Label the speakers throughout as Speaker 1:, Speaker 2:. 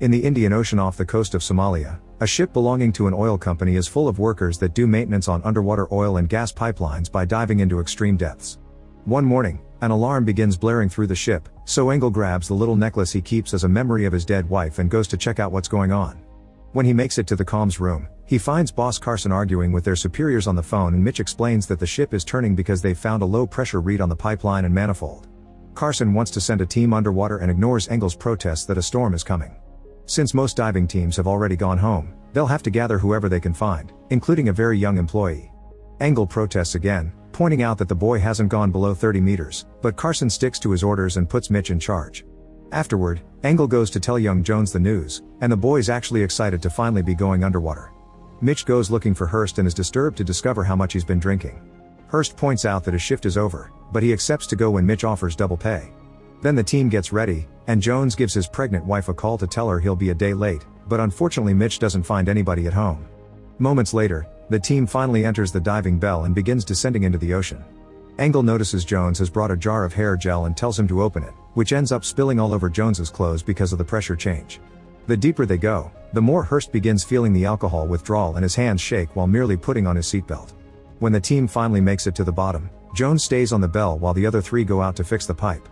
Speaker 1: In the Indian Ocean off the coast of Somalia, a ship belonging to an oil company is full of workers that do maintenance on underwater oil and gas pipelines by diving into extreme depths. One morning, an alarm begins blaring through the ship, so Engel grabs the little necklace he keeps as a memory of his dead wife and goes to check out what's going on. When he makes it to the comms room, he finds boss Carson arguing with their superiors on the phone, and Mitch explains that the ship is turning because they've found a low pressure read on the pipeline and manifold. Carson wants to send a team underwater and ignores Engel's protests that a storm is coming. Since most diving teams have already gone home, they'll have to gather whoever they can find, including a very young employee. Engel protests again, pointing out that the boy hasn't gone below 30 meters, but Carson sticks to his orders and puts Mitch in charge. Afterward, Engel goes to tell young Jones the news, and the boy's actually excited to finally be going underwater. Mitch goes looking for Hurst and is disturbed to discover how much he's been drinking. Hurst points out that his shift is over, but he accepts to go when Mitch offers double pay. Then the team gets ready, and Jones gives his pregnant wife a call to tell her he'll be a day late, but unfortunately Mitch doesn't find anybody at home. Moments later, the team finally enters the diving bell and begins descending into the ocean. Engel notices Jones has brought a jar of hair gel and tells him to open it, which ends up spilling all over Jones's clothes because of the pressure change. The deeper they go, the more Hurst begins feeling the alcohol withdrawal and his hands shake while merely putting on his seatbelt. When the team finally makes it to the bottom, Jones stays on the bell while the other three go out to fix the pipe.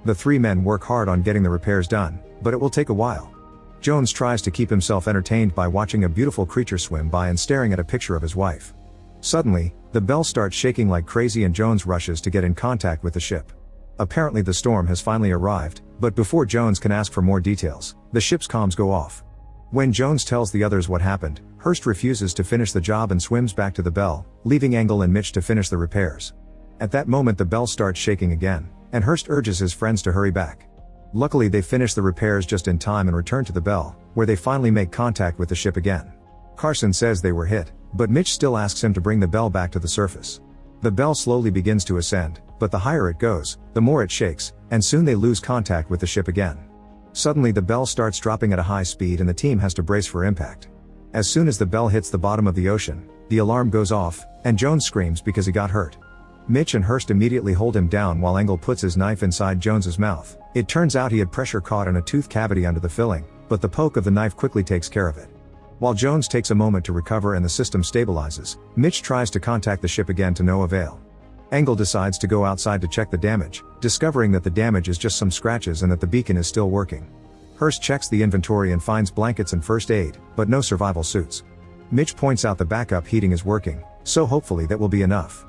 Speaker 1: The three men work hard on getting the repairs done, but it will take a while. Jones tries to keep himself entertained by watching a beautiful creature swim by and staring at a picture of his wife. Suddenly, the bell starts shaking like crazy and Jones rushes to get in contact with the ship. Apparently the storm has finally arrived, but before Jones can ask for more details, the ship's comms go off. When Jones tells the others what happened, Hurst refuses to finish the job and swims back to the bell, leaving Engel and Mitch to finish the repairs. At that moment the bell starts shaking again, and Hurst urges his friends to hurry back. Luckily they finish the repairs just in time and return to the bell, where they finally make contact with the ship again. Carson says they were hit, but Mitch still asks him to bring the bell back to the surface. The bell slowly begins to ascend, but the higher it goes, the more it shakes, and soon they lose contact with the ship again. Suddenly the bell starts dropping at a high speed and the team has to brace for impact. As soon as the bell hits the bottom of the ocean, the alarm goes off, and Jones screams because he got hurt. Mitch and Hurst immediately hold him down while Engel puts his knife inside Jones's mouth. It turns out he had pressure caught in a tooth cavity under the filling, but the poke of the knife quickly takes care of it. While Jones takes a moment to recover and the system stabilizes, Mitch tries to contact the ship again to no avail. Engel decides to go outside to check the damage, discovering that the damage is just some scratches and that the beacon is still working. Hurst checks the inventory and finds blankets and first aid, but no survival suits. Mitch points out the backup heating is working, so hopefully that will be enough.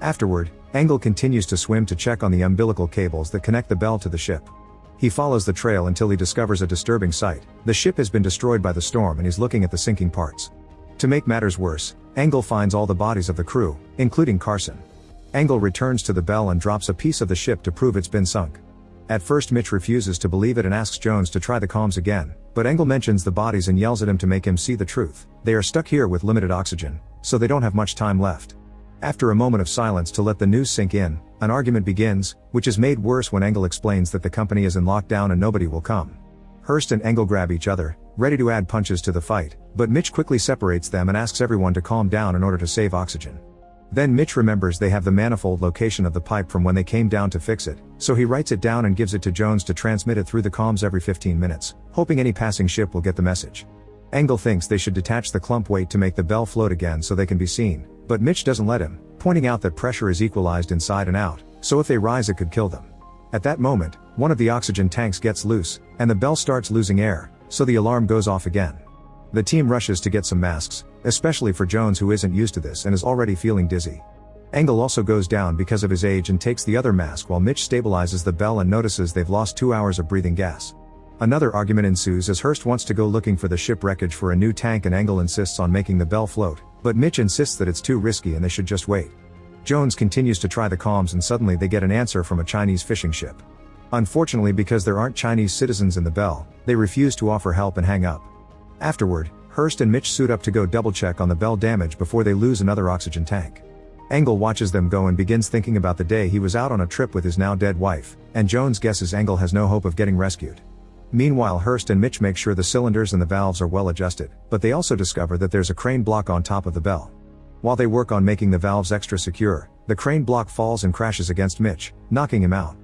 Speaker 1: Afterward, Engel continues to swim to check on the umbilical cables that connect the bell to the ship. He follows the trail until he discovers a disturbing sight. The ship has been destroyed by the storm and he's looking at the sinking parts. To make matters worse, Engel finds all the bodies of the crew, including Carson. Engel returns to the bell and drops a piece of the ship to prove it's been sunk. At first Mitch refuses to believe it and asks Jones to try the comms again, but Engel mentions the bodies and yells at him to make him see the truth. They are stuck here with limited oxygen, so they don't have much time left. After a moment of silence to let the news sink in, an argument begins, which is made worse when Engel explains that the company is in lockdown and nobody will come. Hurst and Engel grab each other, ready to add punches to the fight, but Mitch quickly separates them and asks everyone to calm down in order to save oxygen. Then Mitch remembers they have the manifold location of the pipe from when they came down to fix it, so he writes it down and gives it to Jones to transmit it through the comms every 15 minutes, hoping any passing ship will get the message. Engel thinks they should detach the clump weight to make the bell float again so they can be seen, but Mitch doesn't let him, pointing out that pressure is equalized inside and out, so if they rise it could kill them. At that moment, one of the oxygen tanks gets loose, and the bell starts losing air, so the alarm goes off again. The team rushes to get some masks, especially for Jones who isn't used to this and is already feeling dizzy. Engel also goes down because of his age and takes the other mask while Mitch stabilizes the bell and notices they've lost 2 hours of breathing gas. Another argument ensues as Hurst wants to go looking for the ship wreckage for a new tank and Engel insists on making the bell float, but Mitch insists that it's too risky and they should just wait. Jones continues to try the comms and suddenly they get an answer from a Chinese fishing ship. Unfortunately, because there aren't Chinese citizens in the bell, they refuse to offer help and hang up. Afterward, Hurst and Mitch suit up to go double check on the bell damage before they lose another oxygen tank. Engel watches them go and begins thinking about the day he was out on a trip with his now dead wife, and Jones guesses Engel has no hope of getting rescued. Meanwhile, Hurst and Mitch make sure the cylinders and the valves are well adjusted, but they also discover that there's a crane block on top of the bell. While they work on making the valves extra secure, the crane block falls and crashes against Mitch, knocking him out.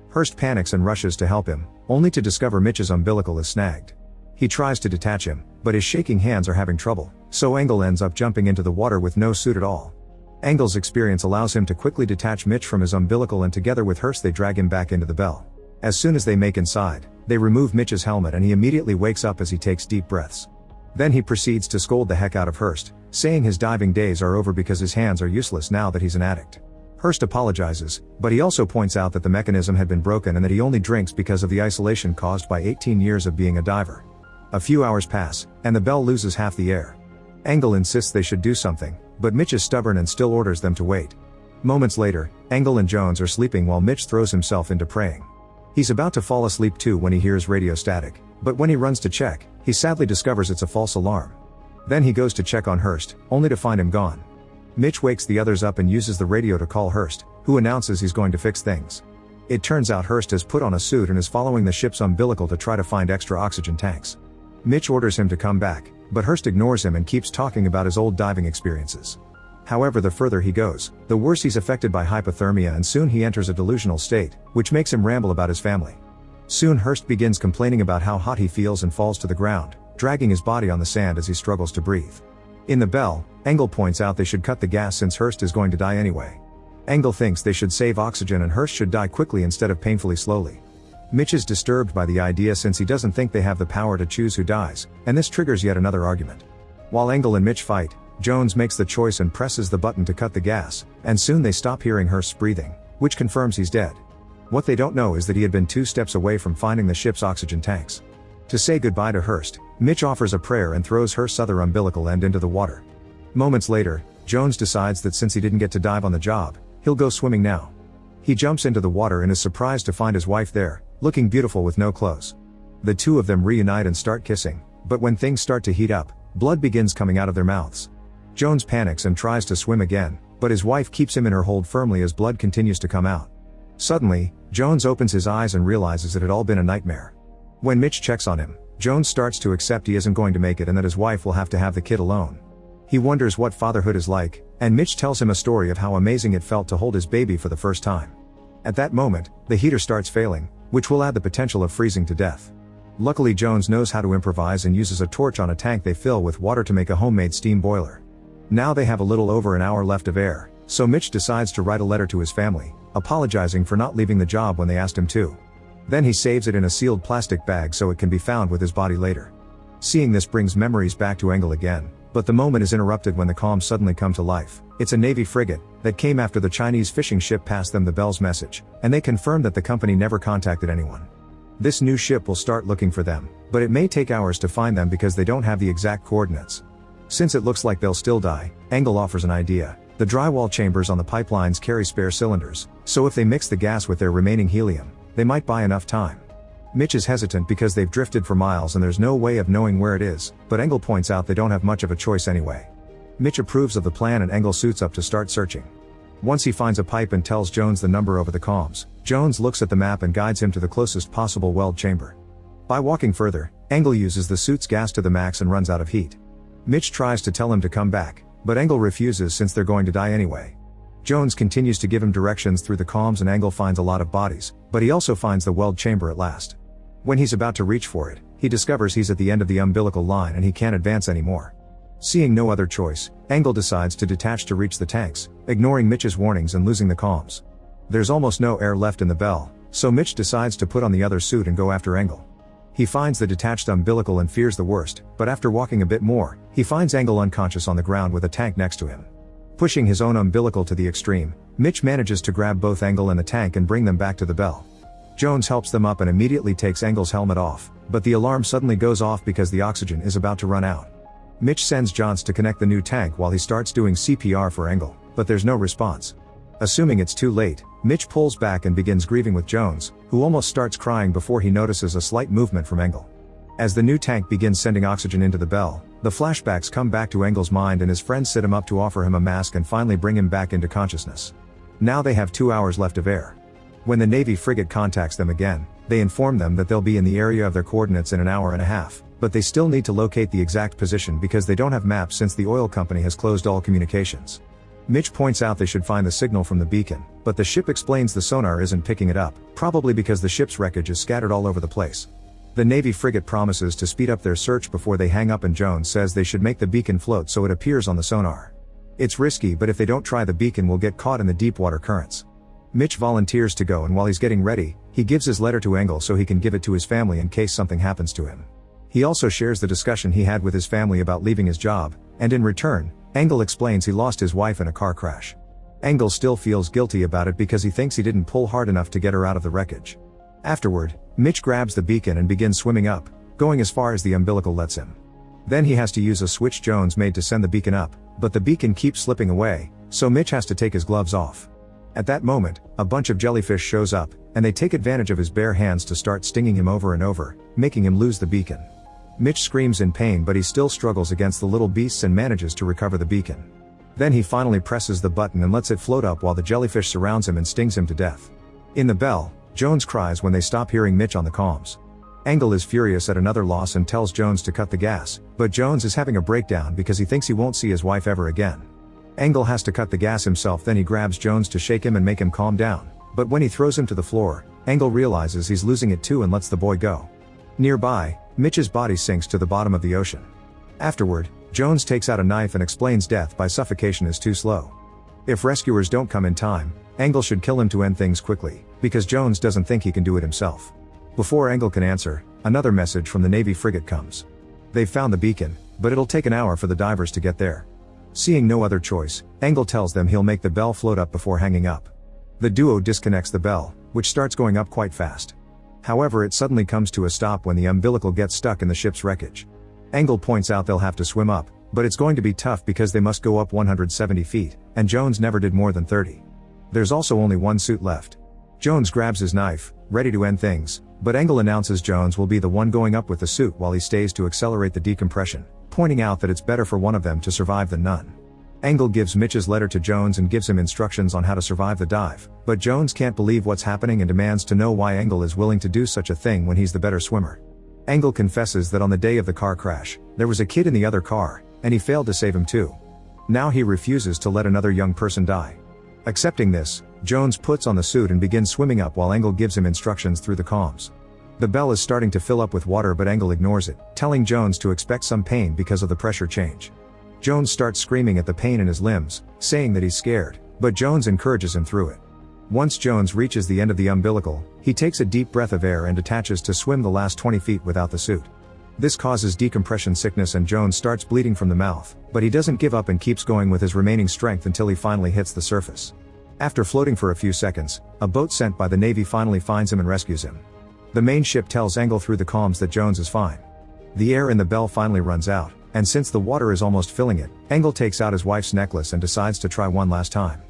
Speaker 1: Hurst panics and rushes to help him, only to discover Mitch's umbilical is snagged. He tries to detach him, but his shaking hands are having trouble, so Engel ends up jumping into the water with no suit at all. Engel's experience allows him to quickly detach Mitch from his umbilical, and together with Hurst they drag him back into the Bell. As soon as they make inside, they remove Mitch's helmet and he immediately wakes up as he takes deep breaths. Then he proceeds to scold the heck out of Hurst, saying his diving days are over because his hands are useless now that he's an addict. Hurst apologizes, but he also points out that the mechanism had been broken and that he only drinks because of the isolation caused by 18 years of being a diver. A few hours pass, and the Bell loses half the air. Engel insists they should do something, but Mitch is stubborn and still orders them to wait. Moments later, Engel and Jones are sleeping while Mitch throws himself into praying. He's about to fall asleep too when he hears radio static, but when he runs to check, he sadly discovers it's a false alarm. Then he goes to check on Hurst, only to find him gone. Mitch wakes the others up and uses the radio to call Hurst, who announces he's going to fix things. It turns out Hurst has put on a suit and is following the ship's umbilical to try to find extra oxygen tanks. Mitch orders him to come back, but Hurst ignores him and keeps talking about his old diving experiences. However, the further he goes, the worse he's affected by hypothermia, and soon he enters a delusional state, which makes him ramble about his family. Soon Hurst begins complaining about how hot he feels and falls to the ground, dragging his body on the sand as he struggles to breathe. In the Bell, Engel points out they should cut the gas since Hurst is going to die anyway. Engel thinks they should save oxygen and Hurst should die quickly instead of painfully slowly. Mitch is disturbed by the idea since he doesn't think they have the power to choose who dies, and this triggers yet another argument. While Engel and Mitch fight, Jones makes the choice and presses the button to cut the gas, and soon they stop hearing Hurst's breathing, which confirms he's dead. What they don't know is that he had been 2 steps away from finding the ship's oxygen tanks. To say goodbye to Hurst, Mitch offers a prayer and throws Hurst's other umbilical end into the water. Moments later, Jones decides that since he didn't get to dive on the job, he'll go swimming now. He jumps into the water and is surprised to find his wife there, looking beautiful with no clothes. The two of them reunite and start kissing, but when things start to heat up, blood begins coming out of their mouths. Jones panics and tries to swim again, but his wife keeps him in her hold firmly as blood continues to come out. Suddenly, Jones opens his eyes and realizes it had all been a nightmare. When Mitch checks on him, Jones starts to accept he isn't going to make it and that his wife will have to have the kid alone. He wonders what fatherhood is like, and Mitch tells him a story of how amazing it felt to hold his baby for the first time. At that moment, the heater starts failing, which will add the potential of freezing to death. Luckily, Jones knows how to improvise and uses a torch on a tank they fill with water to make a homemade steam boiler. Now they have a little over an hour left of air, so Mitch decides to write a letter to his family, apologizing for not leaving the job when they asked him to. Then he saves it in a sealed plastic bag so it can be found with his body later. Seeing this brings memories back to Engel again, but the moment is interrupted when the comms suddenly come to life. It's a Navy frigate that came after the Chinese fishing ship passed them the Bell's message, and they confirm that the company never contacted anyone. This new ship will start looking for them, but it may take hours to find them because they don't have the exact coordinates. Since it looks like they'll still die, Engel offers an idea. The drywall chambers on the pipelines carry spare cylinders, so if they mix the gas with their remaining helium, they might buy enough time. Mitch is hesitant because they've drifted for miles and there's no way of knowing where it is, but Engel points out they don't have much of a choice anyway. Mitch approves of the plan and Engel suits up to start searching. Once he finds a pipe and tells Jones the number over the comms, Jones looks at the map and guides him to the closest possible weld chamber. By walking further, Engel uses the suit's gas to the max and runs out of heat. Mitch tries to tell him to come back, but Engel refuses since they're going to die anyway. Jones continues to give him directions through the comms and Engel finds a lot of bodies, but he also finds the weld chamber at last. When he's about to reach for it, he discovers he's at the end of the umbilical line and he can't advance anymore. Seeing no other choice, Engel decides to detach to reach the tanks, ignoring Mitch's warnings and losing the comms. There's almost no air left in the Bell, so Mitch decides to put on the other suit and go after Engel. He finds the detached umbilical and fears the worst, but after walking a bit more, he finds Engel unconscious on the ground with a tank next to him. Pushing his own umbilical to the extreme, Mitch manages to grab both Engel and the tank and bring them back to the Bell. Jones helps them up and immediately takes Engel's helmet off, but the alarm suddenly goes off because the oxygen is about to run out. Mitch sends Jones to connect the new tank while he starts doing CPR for Engel, but there's no response. Assuming it's too late, Mitch pulls back and begins grieving with Jones, who almost starts crying before he notices a slight movement from Engel. As the new tank begins sending oxygen into the Bell, the flashbacks come back to Engel's mind and his friends sit him up to offer him a mask and finally bring him back into consciousness. Now they have 2 hours left of air. When the Navy frigate contacts them again, they inform them that they'll be in the area of their coordinates in an hour and a half, but they still need to locate the exact position because they don't have maps since the oil company has closed all communications. Mitch points out they should find the signal from the beacon, but the ship explains the sonar isn't picking it up, probably because the ship's wreckage is scattered all over the place. The Navy frigate promises to speed up their search before they hang up, and Jones says they should make the beacon float so it appears on the sonar. It's risky, but if they don't try, the beacon will get caught in the deep water currents. Mitch volunteers to go, and while he's getting ready, he gives his letter to Engel so he can give it to his family in case something happens to him. He also shares the discussion he had with his family about leaving his job, and in return, Engel explains he lost his wife in a car crash. Engel still feels guilty about it because he thinks he didn't pull hard enough to get her out of the wreckage. Afterward, Mitch grabs the beacon and begins swimming up, going as far as the umbilical lets him. Then he has to use a switch Jones made to send the beacon up, but the beacon keeps slipping away, so Mitch has to take his gloves off. At that moment, a bunch of jellyfish shows up, and they take advantage of his bare hands to start stinging him over and over, making him lose the beacon. Mitch screams in pain, but he still struggles against the little beasts and manages to recover the beacon. Then he finally presses the button and lets it float up while the jellyfish surrounds him and stings him to death. In the bell, Jones cries when they stop hearing Mitch on the comms. Engel is furious at another loss and tells Jones to cut the gas, but Jones is having a breakdown because he thinks he won't see his wife ever again. Engel has to cut the gas himself, then he grabs Jones to shake him and make him calm down, but when he throws him to the floor, Engel realizes he's losing it too and lets the boy go. Nearby, Mitch's body sinks to the bottom of the ocean. Afterward, Jones takes out a knife and explains death by suffocation is too slow. If rescuers don't come in time, Engel should kill him to end things quickly, because Jones doesn't think he can do it himself. Before Engel can answer, another message from the Navy frigate comes. They've found the beacon, but it'll take an hour for the divers to get there. Seeing no other choice, Engel tells them he'll make the bell float up before hanging up. The duo disconnects the bell, which starts going up quite fast. However, it suddenly comes to a stop when the umbilical gets stuck in the ship's wreckage. Engel points out they'll have to swim up, but it's going to be tough because they must go up 170 feet, and Jones never did more than 30. There's also only one suit left. Jones grabs his knife, ready to end things, but Engel announces Jones will be the one going up with the suit while he stays to accelerate the decompression, pointing out that it's better for one of them to survive than none. Engel gives Mitch's letter to Jones and gives him instructions on how to survive the dive, but Jones can't believe what's happening and demands to know why Engel is willing to do such a thing when he's the better swimmer. Engel confesses that on the day of the car crash, there was a kid in the other car, and he failed to save him too. Now he refuses to let another young person die. Accepting this, Jones puts on the suit and begins swimming up while Engel gives him instructions through the comms. The bell is starting to fill up with water, but Engel ignores it, telling Jones to expect some pain because of the pressure change. Jones starts screaming at the pain in his limbs, saying that he's scared, but Jones encourages him through it. Once Jones reaches the end of the umbilical, he takes a deep breath of air and attaches to swim the last 20 feet without the suit. This causes decompression sickness and Jones starts bleeding from the mouth, but he doesn't give up and keeps going with his remaining strength until he finally hits the surface. After floating for a few seconds, a boat sent by the Navy finally finds him and rescues him. The main ship tells Engel through the comms that Jones is fine. The air in the bell finally runs out, and since the water is almost filling it, Engel takes out his wife's necklace and decides to try one last time.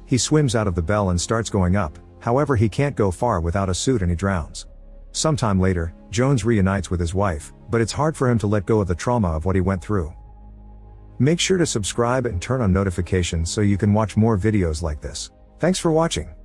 Speaker 1: He swims out of the bell and starts going up, however he can't go far without a suit and he drowns. Sometime later, Jones reunites with his wife, but it's hard for him to let go of the trauma of what he went through. Make sure to subscribe and turn on notifications so you can watch more videos like this. Thanks for watching.